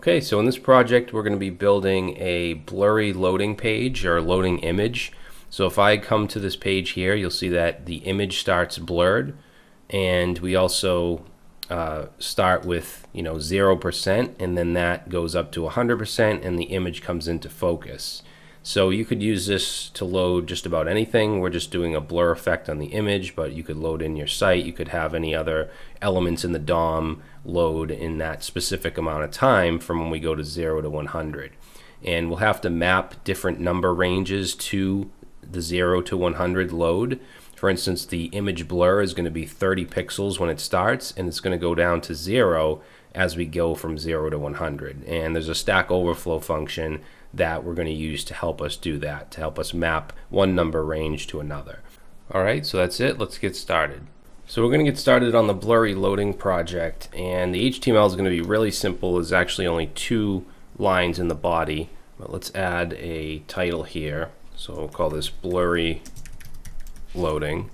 Okay, so in this project we're going to be building a blurry loading page or loading image. So if I come to this page here, you'll see that the image starts blurred, and we also start with 0%, and then that goes up to 100%, and the image comes into focus. So you could use this to load just about anything. We're just doing a blur effect on the image, but you could load in your site. You could have any other elements in the DOM load in that specific amount of time from when we go to 0 to 100. And we'll have to map different number ranges to the 0 to 100 load. For instance, the image blur is going to be 30 pixels when it starts, and it's going to go down to 0 as we go from 0 to 100. And there's a Stack Overflow function that we're going to use to help us do that, to help us map one number range to another. Alright, so that's it. Let's get started. So we're going to get started on the blurry loading project, and the HTML is going to be really simple. There's actually only 2 lines in the body, but let's add a title here. So we'll call this blurry loading,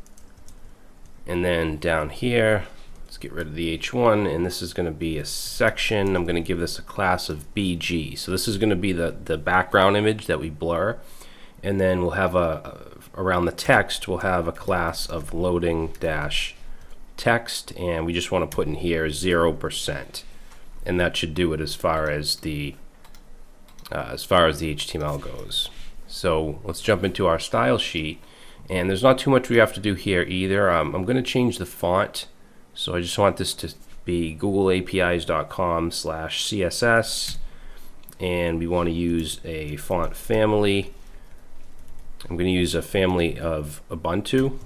and then down here let's get rid of the H1, and this is going to be a section. I'm going to give this a class of BG. So this is going to be the background image that we blur, and then we'll have around the text we'll have a class of loading dash text, and we just want to put in here 0%, and that should do it as far as the HTML goes. So let's jump into our style sheet, and there's not too much we have to do here either. I'm going to change the font. So I just want this to be googleapis.com/CSS, and we want to use a font family. I'm going to use a family of Ubuntu,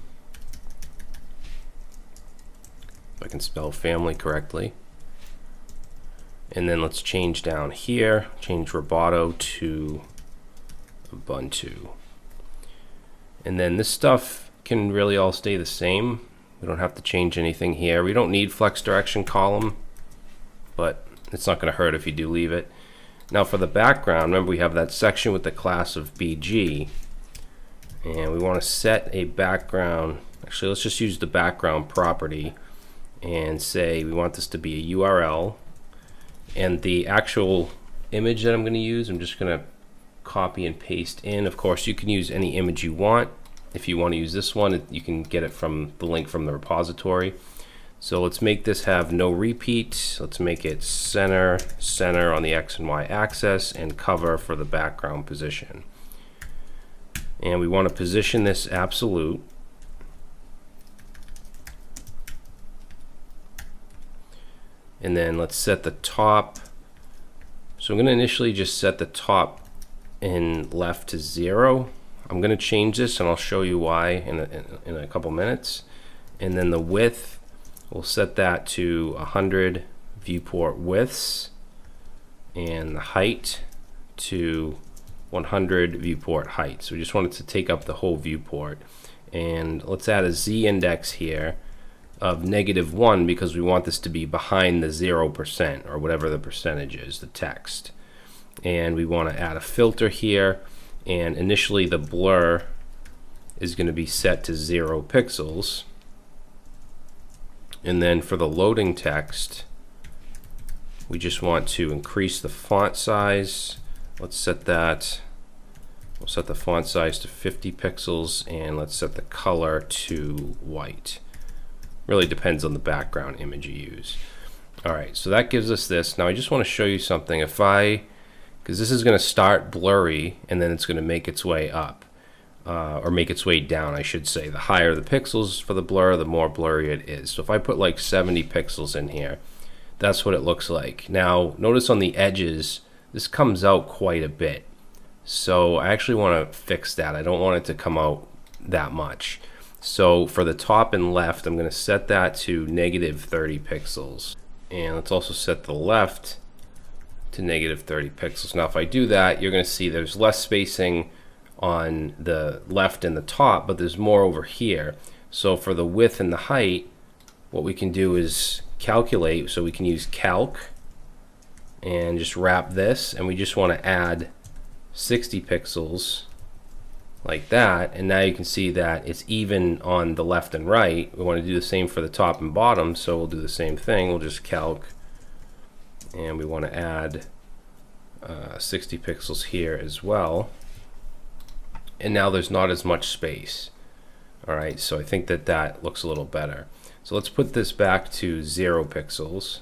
if I can spell family correctly. And then let's change down here, change Roboto to Ubuntu. And then this stuff can really all stay the same. We don't have to change anything here. We don't need flex direction column, but it's not going to hurt if you do leave it. Now for the background, remember we have that section with the class of BG, and we want to set a background. Actually, let's just use the background property and say we want this to be a URL, and the actual image that I'm going to use, I'm just going to copy and paste in. Of course, you can use any image you want. If you want to use this one, you can get it from the link from the repository. So let's make this have no repeat. Let's make it center on the X and Y axis, and cover for the background position. And we want to position this absolute. And then let's set the top. So I'm going to initially just set the top in left to 0. I'm going to change this, and I'll show you why in a couple minutes. And then the width, we'll set that to 100 viewport widths, and the height to 100 viewport height. So we just wanted to take up the whole viewport. And let's add a Z index here of -1, because we want this to be behind the 0%, or whatever the percentage is, the text. And we want to add a filter here, and initially the blur is going to be set to 0 pixels. And then for the loading text, we just want to increase the font size. Let's set that, we'll set the font size to 50 pixels, and let's set the color to white. Really depends on the background image you use. Alright, so that gives us this. Now I just want to show you something. Because this is going to start blurry, and then it's going to make its way up, or make its way down, I should say. The higher the pixels for the blur, the more blurry it is. So if I put like 70 pixels in here, that's what it looks like. Now notice on the edges, this comes out quite a bit. So I actually want to fix that. I don't want it to come out that much. So for the top and left, I'm going to set that to -30 pixels. And let's also set the left to -30 pixels. Now if I do that, you're going to see there's less spacing on the left and the top, but there's more over here. So for the width and the height, what we can do is calculate. So we can use calc and just wrap this, and we just want to add 60 pixels like that, and now you can see that it's even on the left and right. We want to do the same for the top and bottom, so we'll do the same thing. We'll just calc, and we want to add 60 pixels here as well. And now there's not as much space. All right, so I think that that looks a little better. So let's put this back to 0 pixels.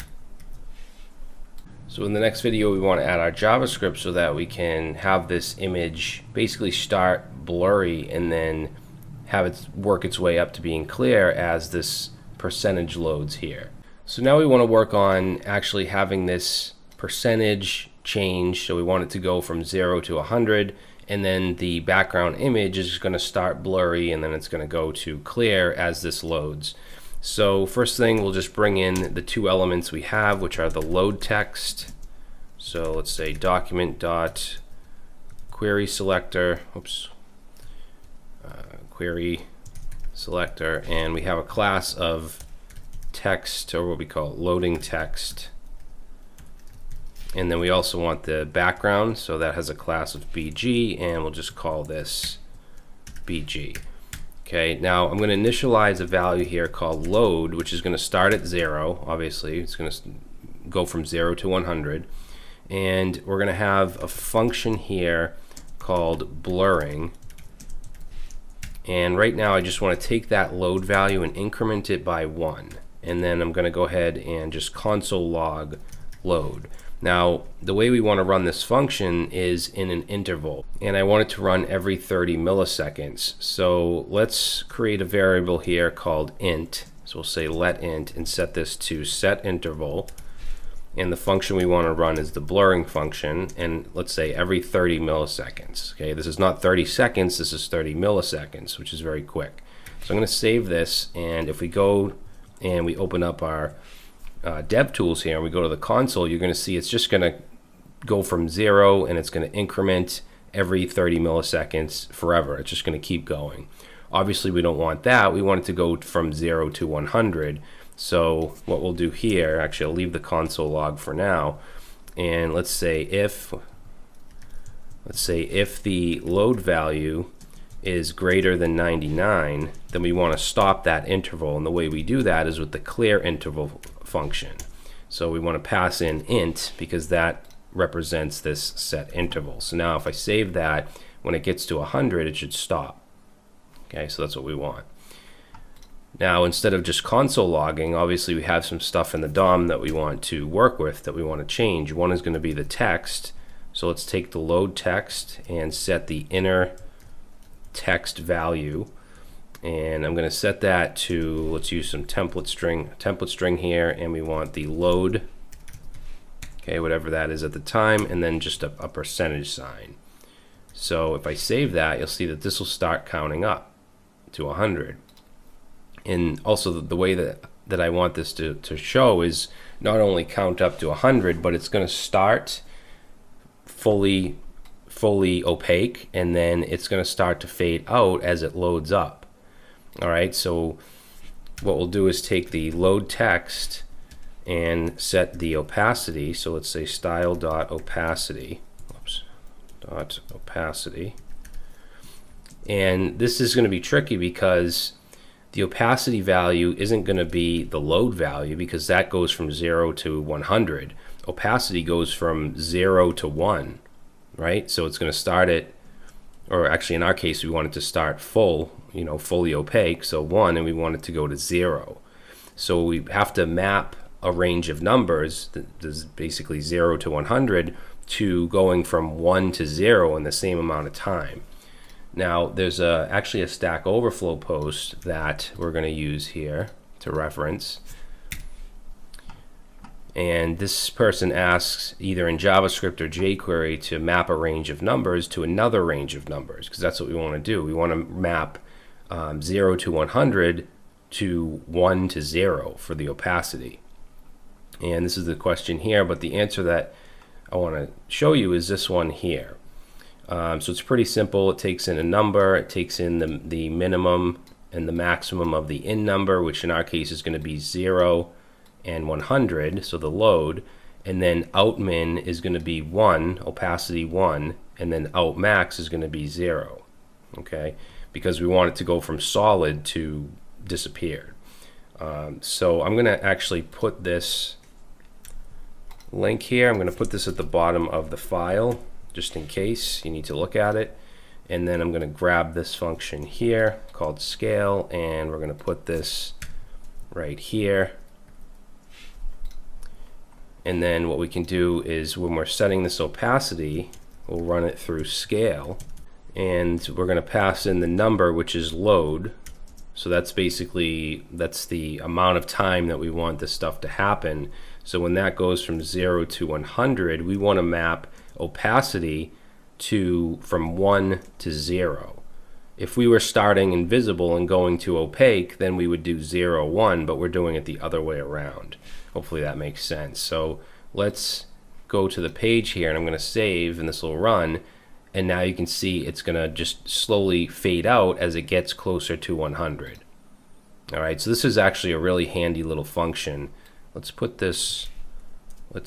So in the next video, we want to add our JavaScript so that we can have this image basically start blurry and then have it work its way up to being clear as this percentage loads here. So now we want to work on actually having this percentage change. So we want it to go from 0 to 100, and then the background image is going to start blurry and then it's going to go to clear as this loads. So first thing, we'll just bring in the two elements we have, which are the load text. So let's say document dot query selector, query selector, and we have a class of text, or what we call loading text. And then we also want the background, so that has a class of BG, and we'll just call this BG. Okay, now I'm going to initialize a value here called load, which is going to start at 0. Obviously, it's going to go from 0 to 100. And we're going to have a function here called blurring. And right now, I just want to take that load value and increment it by 1. And then I'm going to go ahead and just console log load. Now, the way we want to run this function is in an interval, and I want it to run every 30 milliseconds. So let's create a variable here called int. So we'll say let int and set this to set interval. And the function we want to run is the blurring function, and let's say every 30 milliseconds. Okay, this is not 30 seconds, this is 30 milliseconds, which is very quick. So I'm going to save this, and if we go and we open up our dev tools here and we go to the console, you're going to see it's just going to go from 0 and it's going to increment every 30 milliseconds forever. It's just going to keep going. Obviously, we don't want that. We want it to go from 0 to 100. So what we'll do here, actually I'll leave the console log for now, and let's say if the load value is greater than 99, then we want to stop that interval, and the way we do that is with the clear interval function. So we want to pass in int because that represents this set interval. So now if I save that, when it gets to 100, it should stop. Okay, so that's what we want. Now, instead of just console logging, obviously we have some stuff in the DOM that we want to work with, that we want to change. One is going to be the text. So let's take the load text and set the inner text value, and I'm going to set that to, let's use some template string here, and we want the load, okay, whatever that is at the time, and then just a percentage sign. So if I save that, you'll see that this will start counting up to 100. And also the way that I want this to show is not only count up to 100, but it's going to start fully opaque, and then it's going to start to fade out as it loads up. All right, so what we'll do is take the load text and set the opacity. So let's say style.opacity, opacity. And this is going to be tricky because the opacity value isn't going to be the load value, because that goes from 0 to 100. Opacity goes from 0 to 1, right? So it's going to start at, or actually in our case, we want it to start full, fully opaque, so 1, and we want it to go to 0. So we have to map a range of numbers, that is basically 0 to 100, to going from 1 to 0 in the same amount of time. Now, there's actually a Stack Overflow post that we're going to use here to reference. And this person asks, either in JavaScript or jQuery, to map a range of numbers to another range of numbers, because that's what we want to do. We want to map 0 to 100 to 1 to 0 for the opacity. And this is the question here, but the answer that I want to show you is this one here. So it's pretty simple. It takes in a number, it takes in the minimum and the maximum of the in number, which in our case is going to be 0 and 100, so the load, and then outmin is going to be 1, opacity 1, and then outmax is going to be 0, okay, because we want it to go from solid to disappeared. So I'm going to actually put this link here. I'm going to put this at the bottom of the file just in case you need to look at it. And then I'm going to grab this function here called scale, and we're going to put this right here. And then what we can do is when we're setting this opacity, we'll run it through scale, and we're going to pass in the number, which is load. So that's the amount of time that we want this stuff to happen. So when that goes from 0 to 100, we want to map opacity from 1 to 0. If we were starting invisible and going to opaque, then we would do 0, 1, but we're doing it the other way around. Hopefully that makes sense. So let's go to the page here, and I'm going to save, and this will run. And now you can see it's going to just slowly fade out as it gets closer to 100. All right, so this is actually a really handy little function. Let's put this, put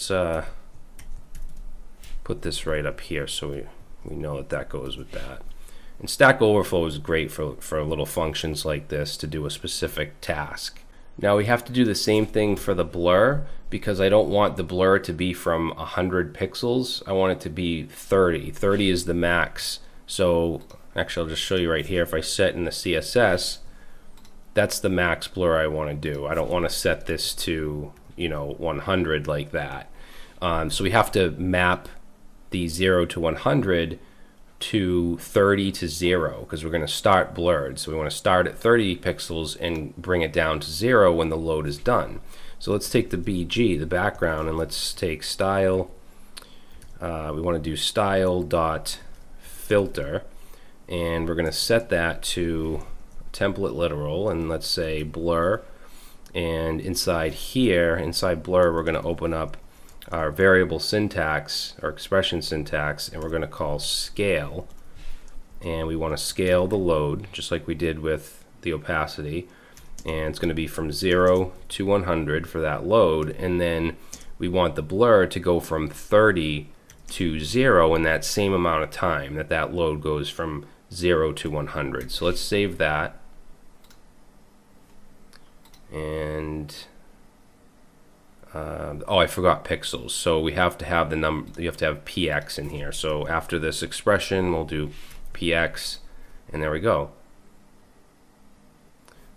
this right up here so we know that goes with that. And Stack Overflow is great for little functions like this to do a specific task. Now we have to do the same thing for the blur, because I don't want the blur to be from 100 pixels. I want it to be 30. 30 is the max. So actually I'll just show you right here. If I set in the CSS, that's the max blur I want to do. I don't want to set this to 100 like that. So we have to map the 0 to 100 to 30 to 0, because we're going to start blurred. So we want to start at 30 pixels and bring it down to 0 when the load is done. So let's take the BG, the background, and let's take style. We want to do style.filter, and we're going to set that to template literal, and let's say blur. And inside here, inside blur, we're going to open up our variable syntax, our expression syntax, and we're going to call scale. And we want to scale the load just like we did with the opacity, and it's going to be from 0 to 100 for that load. And then we want the blur to go from 30 to 0 in that same amount of time that load goes from 0 to 100. So let's save that. And oh, I forgot pixels. So we have to have the number. You have to have px in here. So after this expression, we'll do px, and there we go.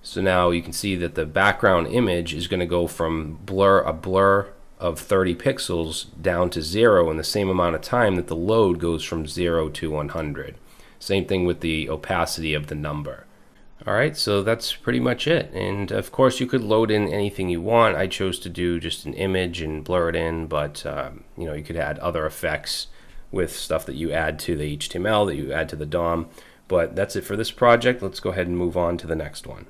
So now you can see that the background image is going to go from a blur of 30 pixels down to 0 in the same amount of time that the load goes from 0 to 100. Same thing with the opacity of the number. Alright, so that's pretty much it. And of course you could load in anything you want. I chose to do just an image and blur it in, but you could add other effects with stuff that you add to the HTML, that you add to the DOM. But that's it for this project. Let's go ahead and move on to the next one.